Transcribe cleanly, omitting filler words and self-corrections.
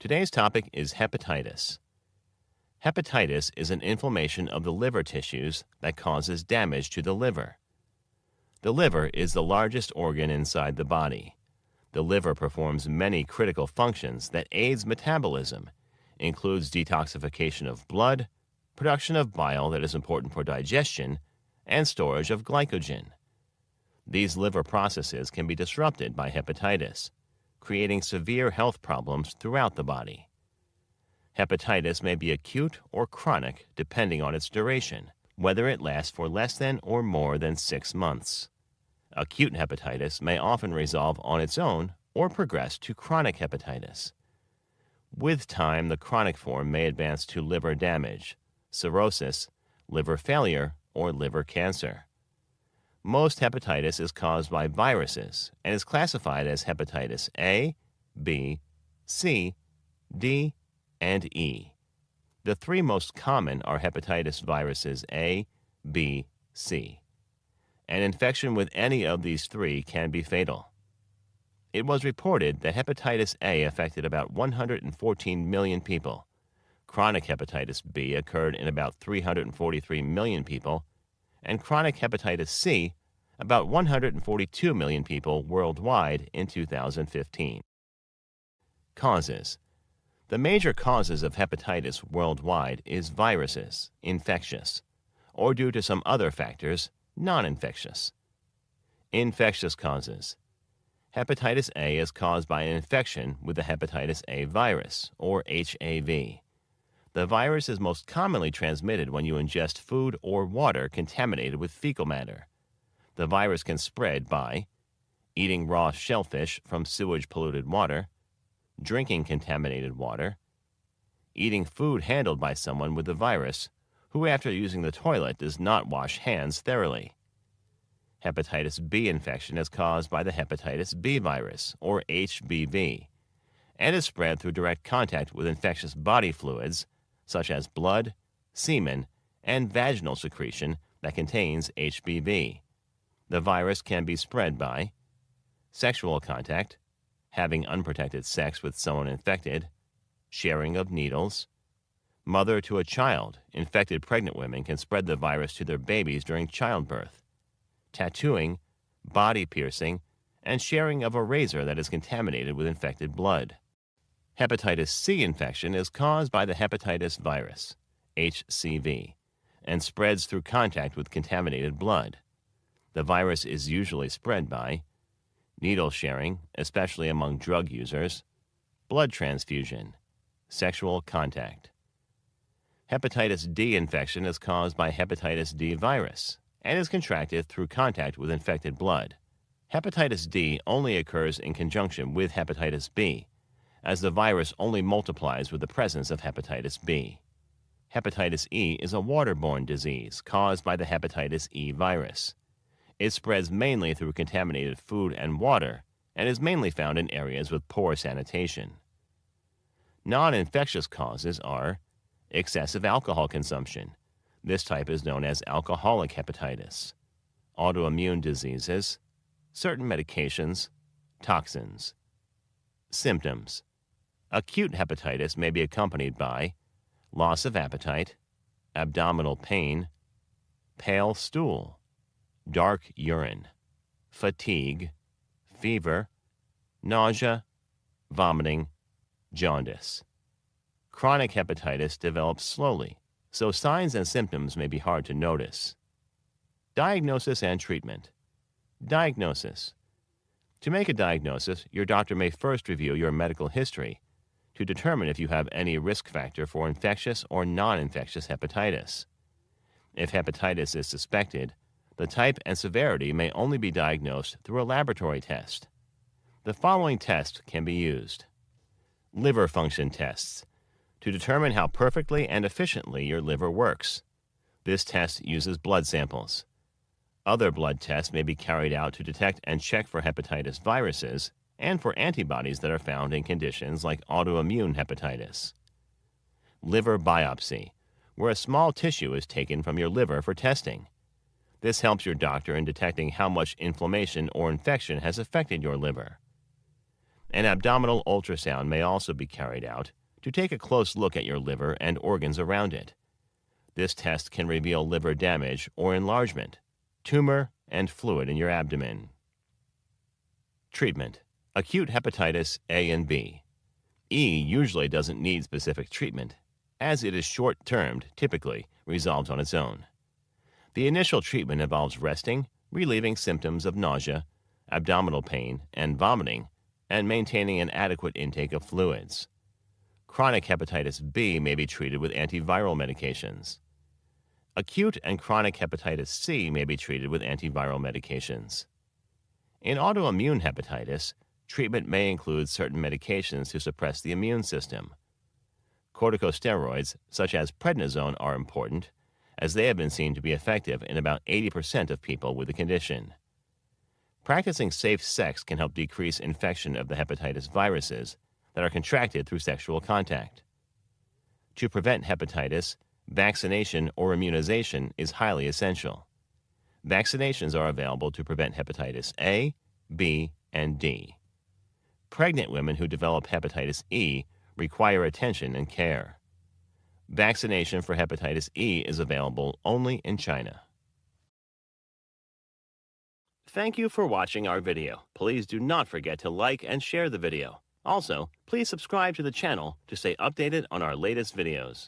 Today's topic is hepatitis. Hepatitis is an inflammation of the liver tissues that causes damage to the liver. The liver is the largest organ inside the body. The liver performs many critical functions that aids metabolism, includes detoxification of blood, production of bile that is important for digestion, and storage of glycogen. These liver processes can be disrupted by hepatitis, creating severe health problems throughout the body. Hepatitis may be acute or chronic depending on its duration, whether it lasts for less than or more than 6 months. Acute hepatitis may often resolve on its own or progress to chronic hepatitis. With time, the chronic form may advance to liver damage, cirrhosis, liver failure, or liver cancer. Most hepatitis is caused by viruses and is classified as hepatitis A, B, C, D, and E. The 3 most common are hepatitis viruses A, B, C. An infection with any of these 3 can be fatal. It was reported that hepatitis A affected about 114 million people. Chronic hepatitis B occurred in about 343 million people, and chronic hepatitis C about 142 million people worldwide in 2015. Causes. The major causes of hepatitis worldwide is viruses, infectious, or due to some other factors, non-infectious. Infectious causes. Hepatitis A is caused by an infection with the hepatitis A virus, or HAV. The virus is most commonly transmitted when you ingest food or water contaminated with fecal matter. The virus can spread by eating raw shellfish from sewage-polluted water, drinking contaminated water, eating food handled by someone with the virus who after using the toilet does not wash hands thoroughly. Hepatitis B infection is caused by the hepatitis B virus, or HBV, and is spread through direct contact with infectious body fluids such as blood, semen, and vaginal secretion that contains HBV. The virus can be spread by sexual contact, having unprotected sex with someone infected, sharing of needles. Mother to a child. Infected pregnant women can spread the virus to their babies during childbirth. Tattooing, body piercing, and sharing of a razor that is contaminated with infected blood. Hepatitis C infection is caused by the hepatitis virus, HCV, and spreads through contact with contaminated blood. The virus is usually spread by needle sharing, especially among drug users, blood transfusion, sexual contact. Hepatitis D infection is caused by hepatitis D virus and is contracted through contact with infected blood. Hepatitis D only occurs in conjunction with hepatitis B, as the virus only multiplies with the presence of hepatitis B. Hepatitis E is a waterborne disease caused by the hepatitis E virus. It spreads mainly through contaminated food and water and is mainly found in areas with poor sanitation. Non-infectious causes are excessive alcohol consumption. This type is known as alcoholic hepatitis. Autoimmune diseases, certain medications, toxins. Symptoms. Acute hepatitis may be accompanied by loss of appetite, abdominal pain, pale stool, dark urine, fatigue, fever, nausea, vomiting, jaundice. Chronic hepatitis develops slowly, so signs and symptoms may be hard to notice. Diagnosis and treatment. Diagnosis. To make a diagnosis, your doctor may first review your medical history to determine if you have any risk factor for infectious or non-infectious hepatitis. If hepatitis is suspected, the type and severity may only be diagnosed through a laboratory test. The following tests can be used. Liver function tests, to determine how perfectly and efficiently your liver works. This test uses blood samples. Other blood tests may be carried out to detect and check for hepatitis viruses and for antibodies that are found in conditions like autoimmune hepatitis. Liver biopsy, where a small tissue is taken from your liver for testing. This helps your doctor in detecting how much inflammation or infection has affected your liver. An abdominal ultrasound may also be carried out to take a close look at your liver and organs around it. This test can reveal liver damage or enlargement, tumor, and fluid in your abdomen. Treatment: acute hepatitis A and B. E usually doesn't need specific treatment, as it is short-termed, typically resolves on its own. The initial treatment involves resting, relieving symptoms of nausea, abdominal pain, and vomiting, and maintaining an adequate intake of fluids. Chronic hepatitis B may be treated with antiviral medications. Acute and chronic hepatitis C may be treated with antiviral medications. In autoimmune hepatitis, treatment may include certain medications to suppress the immune system. Corticosteroids, such as prednisone, are important, as they have been seen to be effective in about 80% of people with the condition. Practicing safe sex can help decrease infection of the hepatitis viruses that are contracted through sexual contact. To prevent hepatitis, vaccination or immunization is highly essential. Vaccinations are available to prevent hepatitis A, B, and D. Pregnant women who develop hepatitis E require attention and care. Vaccination for hepatitis E is available only in China. Thank you for watching our video. Please do not forget to like and share the video. Also, please subscribe to the channel to stay updated on our latest videos.